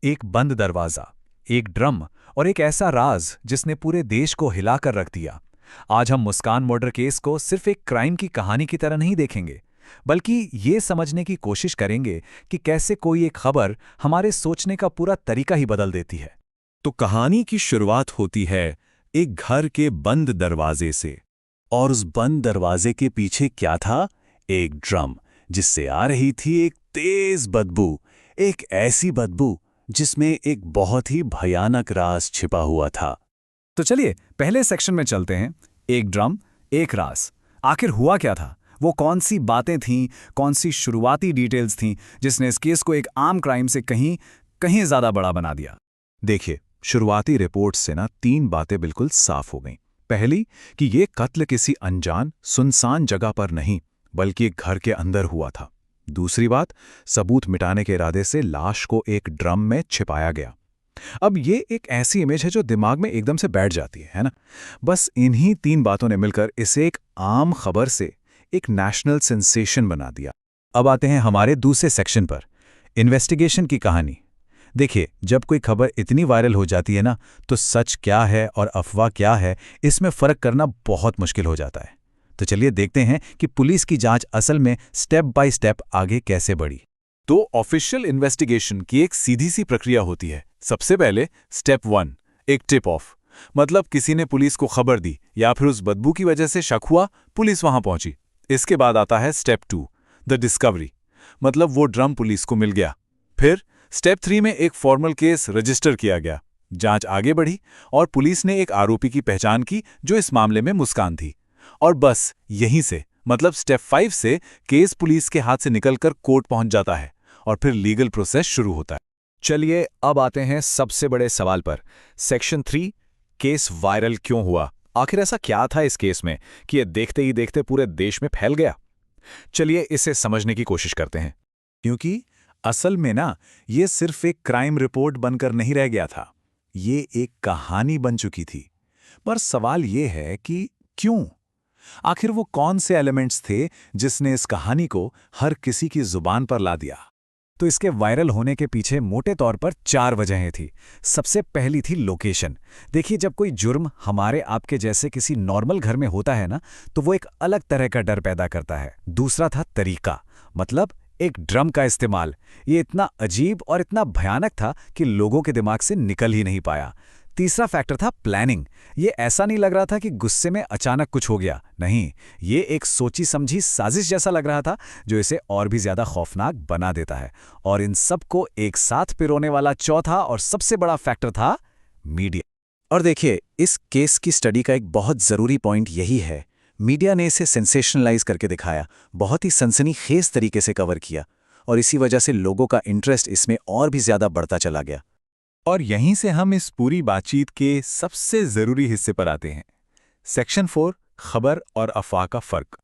एक बंद दरवाजा, एक ड्रम और एक ऐसा राज जिसने पूरे देश को हिलाकर रख दिया। आज हम मुस्कान मर्डर केस को सिर्फ एक क्राइम की कहानी की तरह नहीं देखेंगे, बल्कि ये समझने की कोशिश करेंगे कि कैसे कोई एक खबर हमारे सोचने का पूरा तरीका ही बदल देती है। तो कहानी की शुरुआत होती है एक घर के बंद दरवाजे से। और उस बंद दरवाजे के पीछे क्या था? एक ड्रम जिससे आ रही थी एक तेज बदबू, एक ऐसी बदबू जिसमें एक बहुत ही भयानक राज छिपा हुआ था। तो चलिए पहले सेक्शन में चलते हैं। एक ड्रम, एक राज। आखिर हुआ क्या था? वो कौन सी बातें थीं, कौन सी शुरुआती डिटेल्स थीं जिसने इस केस को एक आम क्राइम से कहीं कहीं ज्यादा बड़ा बना दिया? देखिए, शुरुआती रिपोर्ट्स से ना 3 बातें बिल्कुल साफ हो गईं। पहली कि ये कत्ल किसी अनजान सुनसान जगह पर नहीं बल्कि एक घर के अंदर हुआ था। दूसरी बात, सबूत मिटाने के इरादे से लाश को एक ड्रम में छिपाया गया। अब ये एक ऐसी इमेज है जो दिमाग में एकदम से बैठ जाती है ना? बस इन्हीं 3 बातों ने मिलकर इसे एक आम खबर से एक नेशनल सेंसेशन बना दिया। अब आते हैं हमारे दूसरे सेक्शन पर, इन्वेस्टिगेशन की कहानी। देखिए, जब कोई खबर इतनी वायरल हो जाती है ना, तो सच क्या है और अफवाह क्या है, इसमें फर्क करना बहुत मुश्किल हो जाता है। तो चलिए देखते हैं कि पुलिस की जांच असल में स्टेप बाय स्टेप आगे कैसे बढ़ी। तो ऑफिशियल इन्वेस्टिगेशन की एक सीधी सी प्रक्रिया होती है। सबसे पहले स्टेप 1, एक टिप ऑफ, मतलब किसी ने पुलिस को खबर दी या फिर उस बदबू की वजह से शक हुआ, पुलिस वहां पहुंची। इसके बाद आता है स्टेप 2, द डिस्कवरी, मतलब वो ड्रम पुलिस को मिल गया। फिर स्टेप 3 में एक फॉर्मल केस रजिस्टर किया गया। जांच आगे बढ़ी और पुलिस ने एक आरोपी की पहचान की जो इस मामले में मुस्कान थी। और बस यहीं से, मतलब स्टेप 5 से केस पुलिस के हाथ से निकलकर कोर्ट पहुंच जाता है और फिर लीगल प्रोसेस शुरू होता है। चलिए अब आते हैं सबसे बड़े सवाल पर। सेक्शन 3, केस वायरल क्यों हुआ? आखिर ऐसा क्या था इस केस में कि ये देखते ही देखते पूरे देश में फैल गया? चलिए इसे समझने की कोशिश करते हैं। क्योंकि असल में ना, ये सिर्फ एक क्राइम रिपोर्ट बनकर नहीं रह गया था, ये एक कहानी बन चुकी थी। पर सवाल ये है कि क्यों? आखिर वो कौन से एलिमेंट्स थे जिसने इस कहानी को हर किसी की जुबान पर ला दिया? तो इसके वायरल होने के पीछे मोटे तौर पर 4 वजहें थी। सबसे पहली थी लोकेशन। देखिए, जब कोई जुर्म हमारे आपके जैसे किसी नॉर्मल घर में होता है ना, तो वो एक अलग तरह का डर पैदा करता है। दूसरा था तरीका, मतलब एक ड्रम का इस्तेमाल। ये इतना अजीब और इतना भयानक था कि लोगों के दिमाग से निकल ही नहीं पाया। तीसरा फैक्टर था प्लानिंग। ये ऐसा नहीं लग रहा था कि गुस्से में अचानक कुछ हो गया, नहीं, ये एक सोची समझी साजिश जैसा लग रहा था जो इसे और भी ज्यादा खौफनाक बना देता है। और इन सबको एक साथ पिरोने वाला चौथा और सबसे बड़ा फैक्टर था मीडिया। और देखिए, इस केस की स्टडी का एक बहुत ज़रूरी पॉइंट यही है, मीडिया ने इसे सेंसेशनलाइज करके दिखाया, बहुत ही सनसनीखेज तरीके से कवर किया, और इसी वजह से लोगों का इंटरेस्ट इसमें और भी ज़्यादा बढ़ता चला गया। और यहीं से हम इस पूरी बातचीत के सबसे जरूरी हिस्से पर आते हैं। सेक्शन 4, खबर और अफवाह का फर्क।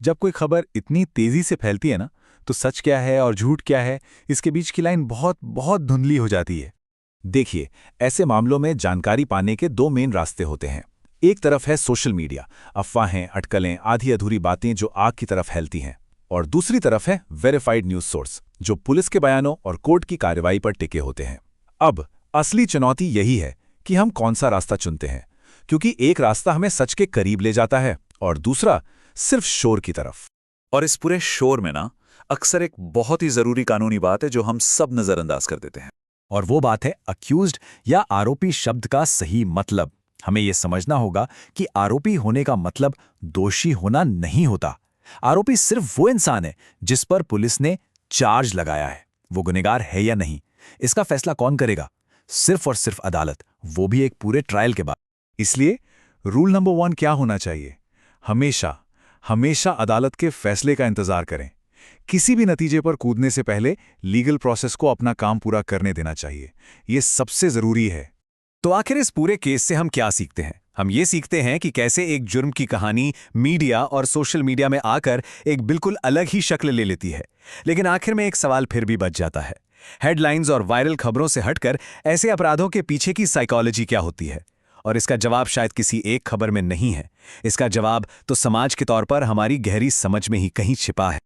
जब कोई खबर इतनी तेजी से फैलती है ना, तो सच क्या है और झूठ क्या है, इसके बीच की लाइन बहुत बहुत धुंधली हो जाती है। देखिए, ऐसे मामलों में जानकारी पाने के 2 मेन रास्ते होते हैं। एक तरफ है सोशल मीडिया, अफवाहें, अटकलें, आधी अधूरी बातें जो आग की तरफ फैलती हैं। और दूसरी तरफ है वेरीफाइड न्यूज़ सोर्स, जो पुलिस के बयानों और कोर्ट की कार्रवाई पर टिके होते हैं। अब असली चुनौती यही है कि हम कौन सा रास्ता चुनते हैं, क्योंकि एक रास्ता हमें सच के करीब ले जाता है और दूसरा सिर्फ शोर की तरफ। और इस पूरे शोर में ना, अक्सर एक बहुत ही जरूरी कानूनी बात है जो हम सब नजरअंदाज कर देते हैं। और वो बात है अक्यूज्ड या आरोपी शब्द का सही मतलब। हमें यह समझना होगा कि आरोपी होने का मतलब दोषी होना नहीं होता। आरोपी सिर्फ वो इंसान है जिस पर पुलिस ने चार्ज लगाया है। वो गुनहगार है या नहीं, इसका फैसला कौन करेगा? सिर्फ और सिर्फ अदालत, वो भी एक पूरे ट्रायल के बाद। इसलिए रूल नंबर 1 क्या होना चाहिए? हमेशा हमेशा अदालत के फैसले का इंतजार करें। किसी भी नतीजे पर कूदने से पहले लीगल प्रोसेस को अपना काम पूरा करने देना चाहिए। ये सबसे जरूरी है। तो आखिर इस पूरे केस से हम क्या सीखते हैं? हम ये सीखते हैं कि कैसे एक जुर्म की कहानी मीडिया और सोशल मीडिया में आकर एक बिल्कुल अलग ही शक्ल ले लेती है। लेकिन आखिर में एक सवाल फिर भी बच जाता है। हेडलाइंस और वायरल खबरों से हटकर ऐसे अपराधों के पीछे की साइकोलॉजी क्या होती है? और इसका जवाब शायद किसी एक खबर में नहीं है। इसका जवाब तो समाज के तौर पर हमारी गहरी समझ में ही कहीं छिपा है।